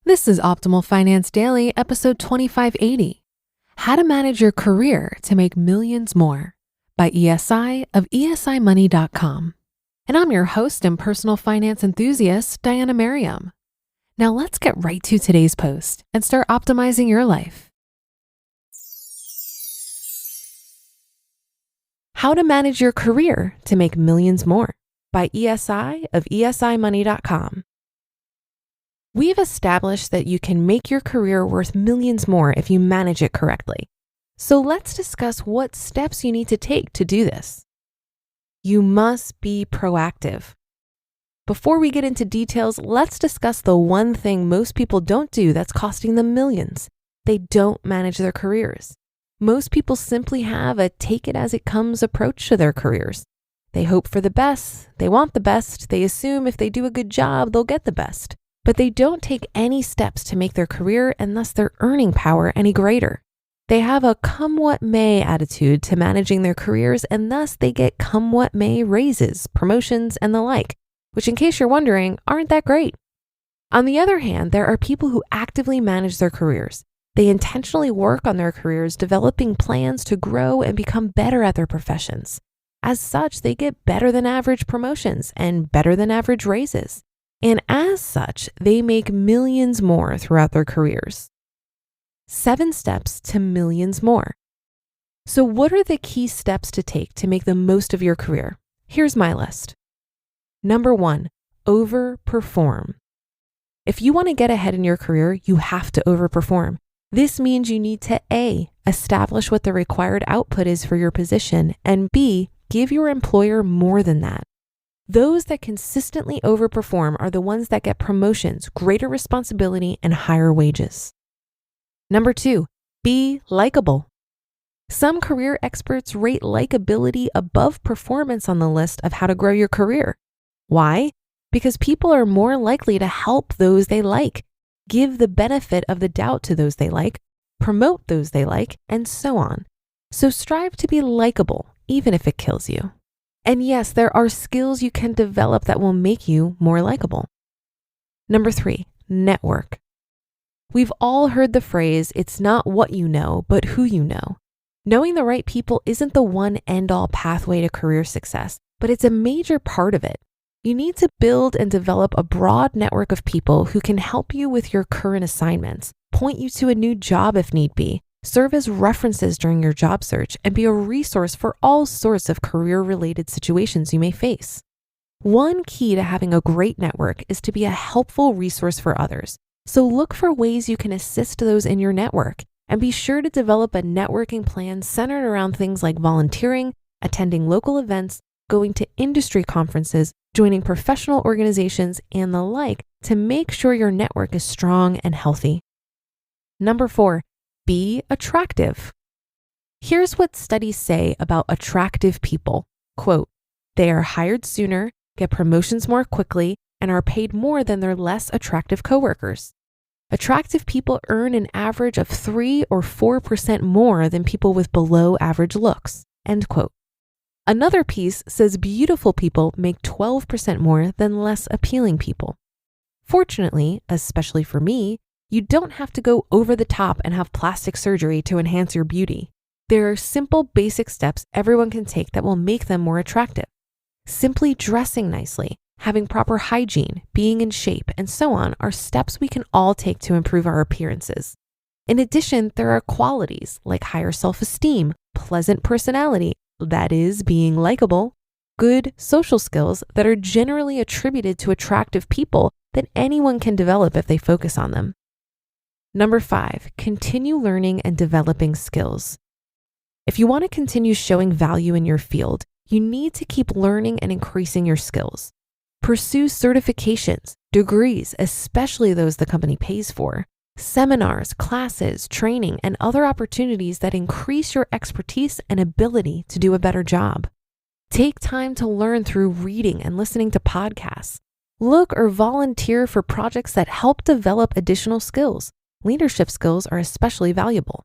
This is Optimal Finance Daily, episode 2580. How to Manage Your Career to Make Millions More by ESI of esimoney.com. And I'm your host and personal finance enthusiast, Diana Merriam. Now let's get right to today's post and start optimizing your life. How to Manage Your Career to Make Millions More by ESI of esimoney.com. We've established that you can make your career worth millions more if you manage it correctly. So let's discuss what steps you need to take to do this. You must be proactive. Before we get into details, let's discuss the one thing most people don't do that's costing them millions. They don't manage their careers. Most people simply have a take it as it comes approach to their careers. They hope for the best, they want the best, they assume if they do a good job, they'll get the best. But they don't take any steps to make their career and thus their earning power any greater. They have a come what may attitude to managing their careers, and thus they get come what may raises, promotions, and the like, which in case you're wondering, aren't that great. On the other hand, there are people who actively manage their careers. They intentionally work on their careers, developing plans to grow and become better at their professions. As such, they get better than average promotions and better than average raises. And as such, they make millions more throughout their careers. 7 steps to millions more. So what are the key steps to take to make the most of your career? Here's my list. Number 1, overperform. If you want to get ahead in your career, you have to overperform. This means you need to A, establish what the required output is for your position, and B, give your employer more than that. Those that consistently overperform are the ones that get promotions, greater responsibility, and higher wages. Number 2, be likable. Some career experts rate likability above performance on the list of how to grow your career. Why? Because people are more likely to help those they like, give the benefit of the doubt to those they like, promote those they like, and so on. So strive to be likable, even if it kills you. And yes, there are skills you can develop that will make you more likable. Number 3, network. We've all heard the phrase, it's not what you know, but who you know. Knowing the right people isn't the one end-all pathway to career success, but it's a major part of it. You need to build and develop a broad network of people who can help you with your current assignments, point you to a new job if need be, serve as references during your job search, and be a resource for all sorts of career-related situations you may face. One key to having a great network is to be a helpful resource for others. So look for ways you can assist those in your network, and be sure to develop a networking plan centered around things like volunteering, attending local events, going to industry conferences, joining professional organizations, and the like to make sure your network is strong and healthy. Number 4, be attractive. Here's what studies say about attractive people. Quote, they are hired sooner, get promotions more quickly, and are paid more than their less attractive coworkers. Attractive people earn an average of 3 or 4% more than people with below average looks. End quote. Another piece says beautiful people make 12% more than less appealing people. Fortunately, especially for me, you don't have to go over the top and have plastic surgery to enhance your beauty. There are simple, basic steps everyone can take that will make them more attractive. Simply dressing nicely, having proper hygiene, being in shape, and so on are steps we can all take to improve our appearances. In addition, there are qualities like higher self-esteem, pleasant personality, that is, being likable, good social skills that are generally attributed to attractive people that anyone can develop if they focus on them. Number 5, continue learning and developing skills. If you want to continue showing value in your field, you need to keep learning and increasing your skills. Pursue certifications, degrees, especially those the company pays for, seminars, classes, training, and other opportunities that increase your expertise and ability to do a better job. Take time to learn through reading and listening to podcasts. Look or volunteer for projects that help develop additional skills. Leadership skills are especially valuable.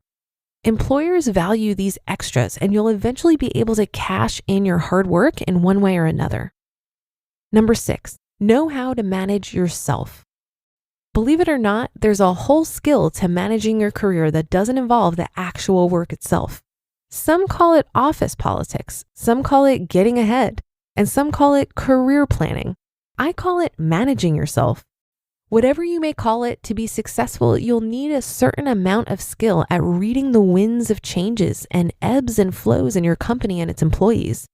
Employers value these extras, and you'll eventually be able to cash in your hard work in one way or another. Number 6, know how to manage yourself. Believe it or not, there's a whole skill to managing your career that doesn't involve the actual work itself. Some call it office politics, some call it getting ahead, and some call it career planning. I call it managing yourself. Whatever you may call it, to be successful, you'll need a certain amount of skill at reading the winds of changes and ebbs and flows in your company and its employees.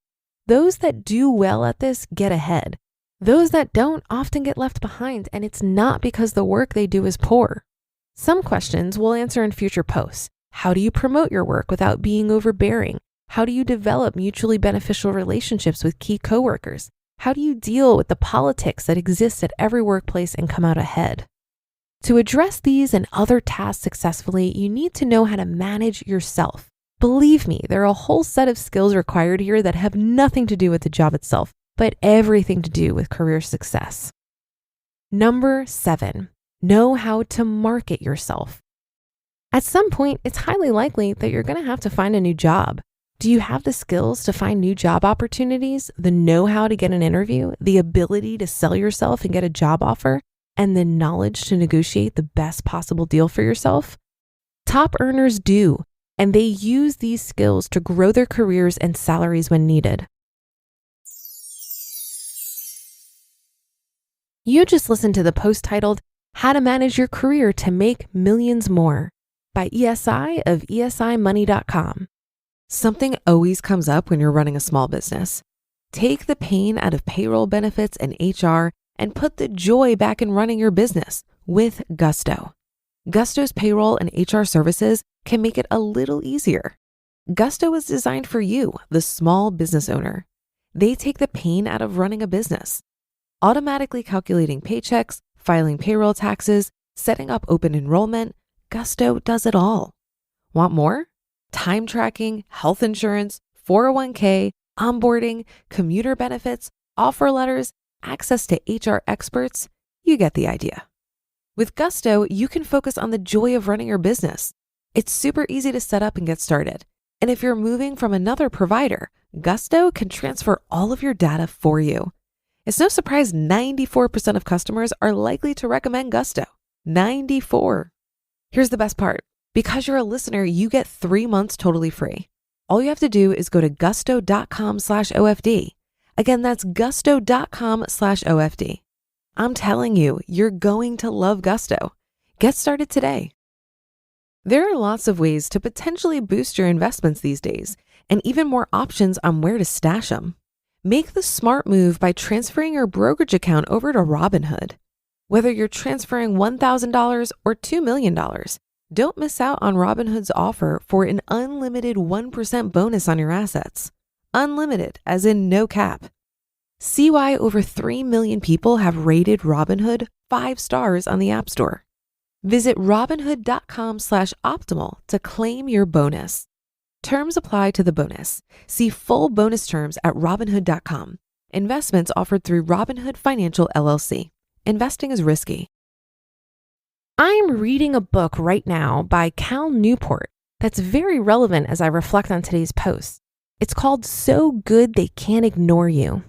Those that do well at this get ahead. Those that don't often get left behind, and it's not because the work they do is poor. Some questions we'll answer in future posts. How do you promote your work without being overbearing? How do you develop mutually beneficial relationships with key coworkers? How do you deal with the politics that exist at every workplace and come out ahead? To address these and other tasks successfully, you need to know how to manage yourself. Believe me, there are a whole set of skills required here that have nothing to do with the job itself, but everything to do with career success. Number 7, know how to market yourself. At some point, it's highly likely that you're going to have to find a new job. Do you have the skills to find new job opportunities, the know-how to get an interview, the ability to sell yourself and get a job offer, and the knowledge to negotiate the best possible deal for yourself? Top earners do, and they use these skills to grow their careers and salaries when needed. You just listened to the post titled, How to Manage Your Career to Make Millions More by ESI of esimoney.com. Something always comes up when you're running a small business. Take the pain out of payroll benefits and HR and put the joy back in running your business with Gusto. Gusto's payroll and HR services can make it a little easier. Gusto is designed for you, the small business owner. They take the pain out of running a business. Automatically calculating paychecks, filing payroll taxes, setting up open enrollment, Gusto does it all. Want more? Time tracking, health insurance, 401k, onboarding, commuter benefits, offer letters, access to HR experts. You get the idea. With Gusto, you can focus on the joy of running your business. It's super easy to set up and get started. And if you're moving from another provider, Gusto can transfer all of your data for you. It's no surprise 94% of customers are likely to recommend Gusto. 94. Here's the best part. Because you're a listener, you get 3 months totally free. All you have to do is go to gusto.com/OFD. Again, that's gusto.com/OFD. I'm telling you, you're going to love Gusto. Get started today. There are lots of ways to potentially boost your investments these days, and even more options on where to stash them. Make the smart move by transferring your brokerage account over to Robinhood. Whether you're transferring $1,000 or $2 million, don't miss out on Robinhood's offer for an unlimited 1% bonus on your assets. Unlimited, as in no cap. See why over 3 million people have rated Robinhood 5 stars on the App Store. Visit robinhood.com/optimal to claim your bonus. Terms apply to the bonus. See full bonus terms at robinhood.com. Investments offered through Robinhood Financial LLC. Investing is risky. I'm reading a book right now by Cal Newport that's very relevant as I reflect on today's post. It's called So Good They Can't Ignore You.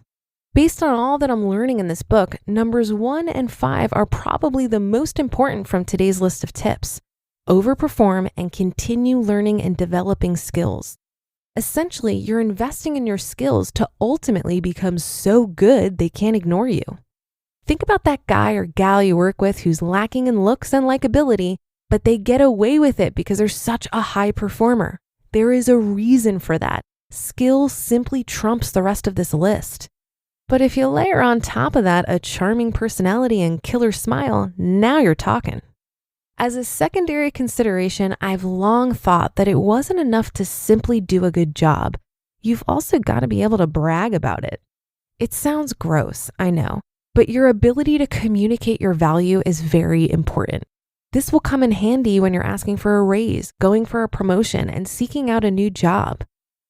Based on all that I'm learning in this book, numbers 1 and 5 are probably the most important from today's list of tips. Overperform and continue learning and developing skills. Essentially, you're investing in your skills to ultimately become so good they can't ignore you. Think about that guy or gal you work with who's lacking in looks and likability, but they get away with it because they're such a high performer. There is a reason for that. Skill simply trumps the rest of this list. But if you layer on top of that a charming personality and killer smile, now you're talking. As a secondary consideration, I've long thought that it wasn't enough to simply do a good job. You've also got to be able to brag about it. It sounds gross, I know, but your ability to communicate your value is very important. This will come in handy when you're asking for a raise, going for a promotion, and seeking out a new job.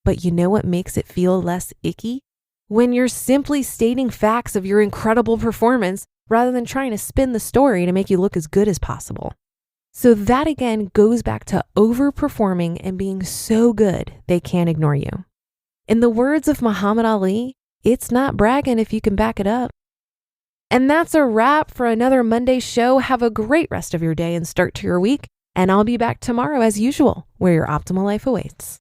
But you know what makes it feel less icky? When you're simply stating facts of your incredible performance rather than trying to spin the story to make you look as good as possible. So that again goes back to overperforming and being so good they can't ignore you. In the words of Muhammad Ali, it's not bragging if you can back it up. And that's a wrap for another Monday show. Have a great rest of your day and start to your week. And I'll be back tomorrow as usual, where your optimal life awaits.